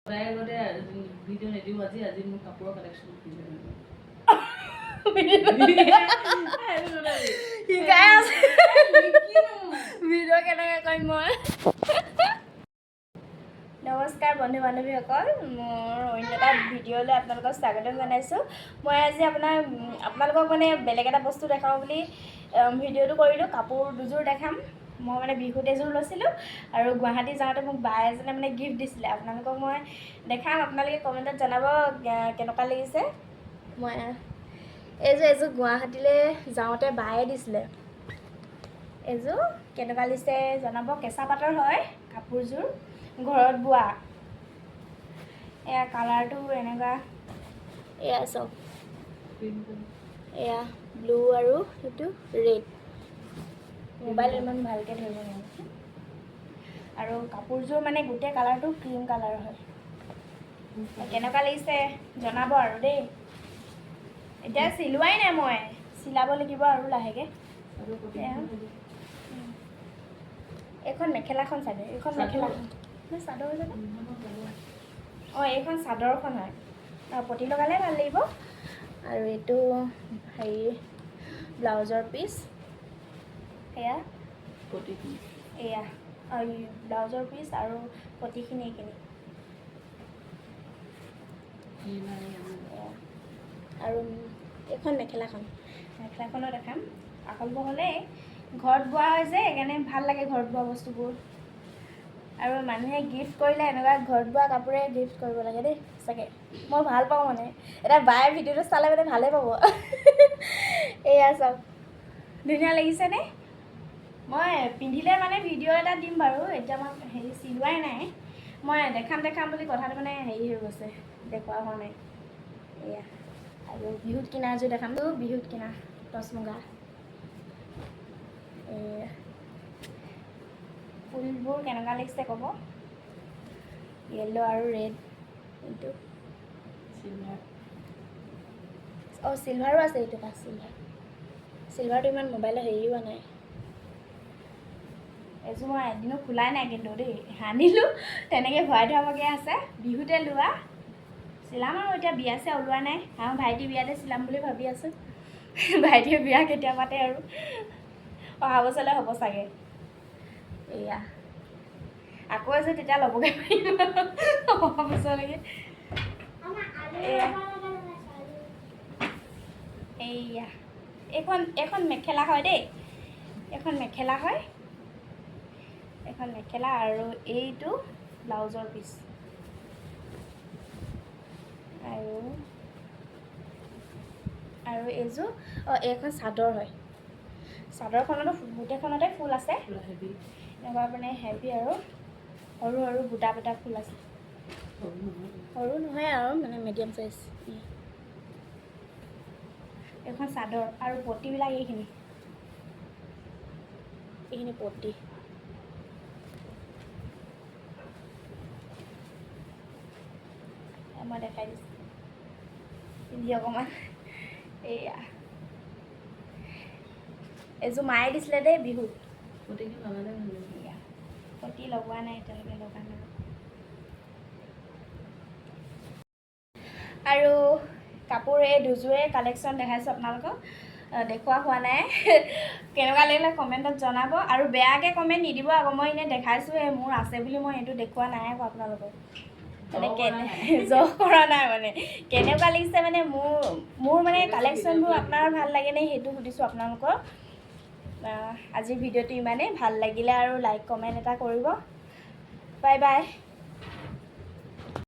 প্ৰায় আগতে ভিডিঅ' নিদিওঁ আজি মোৰ কাপোৰৰ কালেকশ্যন শিকাই আছে ভিডিঅ' কেনেকৈ কৰিম মই। নমস্কাৰ বন্ধু বান্ধৱীসকল, মোৰ অন্য এটা ভিডিঅ'লৈ আপোনালোকক স্বাগতম জনাইছোঁ। মই আজি আপোনালোকক মানে বেলেগ এটা বস্তু দেখাওঁ বুলি ভিডিঅ'টো কৰিলোঁ। কাপোৰ দুযোৰ দেখাম। মই মানে বিহুত এযোৰ লৈছিলোঁ আৰু গুৱাহাটী যাওঁতে মোক বা এজনে মানে গিফ্ট দিছিলে। আপোনালোকক মই দেখাম, আপোনালোকে কমেণ্টত জনাব কেনেকুৱা লাগিছে। মই এযোৰ গুৱাহাটীলৈ যাওঁতে বায়ে দিছিলে। এযোৰ কেনেকুৱা লাগিছে জনাব। কেঁচা পাটৰ হয় কাপোৰযোৰ, ঘৰত বোৱা। এয়া কালাৰটো এনেকুৱা, এয়া চাওক, এয়া ব্লু আৰু সেইটো ৰেড। মোবাইল ইমান ভালকৈ ধৰিব নোৱাৰিম। আৰু কাপোৰযোৰ মানে গোটেই কালাৰটো ক্ৰীম কালাৰ হয়। কেনেকুৱা লাগিছে জনাব আৰু দেই। এতিয়া চিলোৱাই নাই, মই চিলাব লাগিব আৰু লাহেকৈ। এইখন মেখেলাখন চাদৰ, এইখন মেখেলাখন চাদৰ জানো। অঁ, এইখন চাদৰখন হয়। পতি লগালে ভাল লাগিব। আৰু এইটো হেৰি ব্লাউজৰ পিচ, এয়া এয়া ব্লাউজৰ পিচ আৰু পতিখিনি এইখিনি। আৰু এইখন মেখেলাখনো দেখাম। আহল বহলেই ঘৰত বোৱা হয় যে, সেইকাৰণে ভাল লাগে ঘৰত বোৱা বস্তুবোৰ। আৰু মানুহে গিফ্ট কৰিলে এনেকুৱা ঘৰত বোৱা কাপোৰে গিফ্ট কৰিব লাগে দেই, সঁচাকৈ মই ভাল পাওঁ। মানে এতিয়া বায়ে ভিডিঅ'টো চালে মানে ভালেই পাব। এয়া চাওক, ধুনীয়া লাগিছেনে? মই পিন্ধিলে মানে ভিডিঅ' এটা দিম বাৰু। এতিয়া মই চিলোৱাই নাই। মই দেখাম বুলি কথাটো মানে হেৰি হৈ গৈছে, দেখুওৱা হোৱা নাই। এয়া আৰু বিহুত কিনা এযোৰ দেখাম। বিহুত কিনা টচ মুগা। ফুলবোৰ কেনেকুৱা লাগিছে ক'ব। য়েল্ল' আৰু ৰেড, এইটো অঁ চিলভাৰো আছে। এইটো পা চিলভাৰটো ইমান মোবাইলত হেৰি হোৱা নাই। এযোৰ মই এদিনো খোলাই নাই কিন্তু দেই, আনিলোঁ তেনেকৈ ভৰাই থোৱাকৈ আছে। বিহুতে লোৱা, চিলাম আৰু এতিয়া বিয়া চিয়া ওলোৱা নাই। আৰু ভাইটি বিয়াতে চিলাম বুলি ভাবি আছোঁ। ভাইটিৰ বিয়া কেতিয়া পাতে আৰু, অহা বছৰলৈ হ'ব চাগে। এয়া আকৌ এযোৰ তেতিয়া ল'বগৈ পাৰিম অহা বছৰলৈকে। এইয়া এইখন মেখেলা হয় দেই, এইখন মেখেলা হয়। এখন মেখেলা আৰু এইটো ব্লাউজৰ পিচ। আৰু এইযোৰ এইখন চাদৰ হয়। চাদৰখনতো গোটেইখনতে ফুল আছে, এনেকুৱা মানে হেভি আৰু সৰু সৰু বুটা ফুল আছে। সৰু নহয় আৰু মানে মিডিয়াম চাইজ। এইখন চাদৰ আৰু পতিবিলাক এইখিনি পতি। মই দেখাই দিছোঁ, পিন্ধি অকণমান। এয়া এযোৰ মায়ে দিছিলে দেই বিহুত। পতি লগোৱা নাই এতিয়ালৈকে, লগা নাই। আৰু কাপোৰ এই দুযোৰে কালেকশ্যন দেখাইছোঁ আপোনালোকক, দেখুওৱা হোৱা নাই। কেনেকুৱা লাগিলে কমেণ্টত জনাব। আৰু বেয়াকৈ কমেণ্ট নিদিব আকৌ। মই এনেই দেখাইছোঁহে, মোৰ আছে বুলি মই সেইটো দেখুওৱা নাই আকৌ আপোনালোকক। মানে জহ কৰা নাই মানে। কেনেকুৱা লাগিছে মানে মোৰ মানে কালেকশ্যনবোৰ আপোনাৰ ভাল লাগেনে সেইটো সুধিছোঁ আপোনালোকক। আজিৰ ভিডিঅ'টো ইমানেই। ভাল লাগিলে আৰু লাইক কমেণ্ট এটা কৰিব। Bye bye.